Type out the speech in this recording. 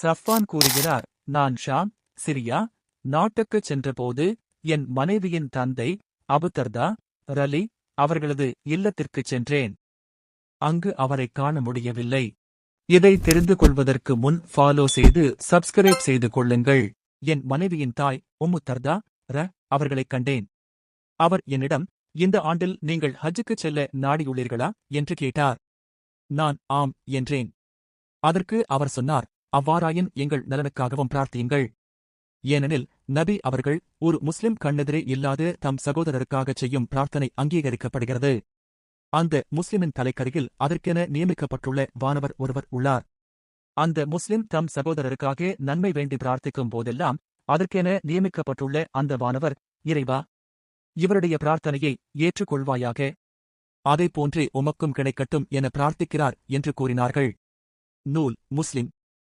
சஃப்வான் கூறுகிறார், நான் ஷாம், சிரியா நாட்டுக்குச் சென்றபோது என் மனைவியின் தந்தை அபுதர்தா ரலி அவர்களது இல்லத்திற்குச் சென்றேன். அங்கு அவரைக் காண முடியவில்லை. இதை தெரிந்து கொள்வதற்கு முன் ஃபாலோ செய்து சப்ஸ்கிரைப் செய்து கொள்ளுங்கள். என் மனைவியின் தாய் தர்தா அவர்களைக் கண்டேன். அவர் என்னிடம், இந்த ஆண்டில் நீங்கள் ஹஜ்ஜுக்குச் செல்ல நாடியுள்ளீர்களா என்று கேட்டார். நான் ஆம் என்றேன். அதற்கு அவர் சொன்னார், அவ்வாறாயின் எங்கள் நலனுக்காகவும் பிரார்த்தியுங்கள். ஏனெனில் நபி அவர்கள் ஒரு முஸ்லிம் கண்ணெதிரே இல்லாத தம் சகோதரருக்காகச் செய்யும் பிரார்த்தனை அங்கீகரிக்கப்படுகிறது. அந்த முஸ்லிமின் தலைக்கருகில் அதற்கென நியமிக்கப்பட்டுள்ள வானவர் ஒருவர் உள்ளார். அந்த முஸ்லிம் தம் சகோதரருக்காக நன்மை வேண்டி பிரார்த்திக்கும் போதெல்லாம் அதற்கென நியமிக்கப்பட்டுள்ள அந்த வானவர், இறைவா, இவருடைய பிரார்த்தனையை ஏற்றுக்கொள்வாயாக, அதைப்போன்றே உமக்கும் கிடைக்கட்டும் என பிரார்த்திக்கிறார் என்று கூறினார்கள். நூல் முஸ்லிம்.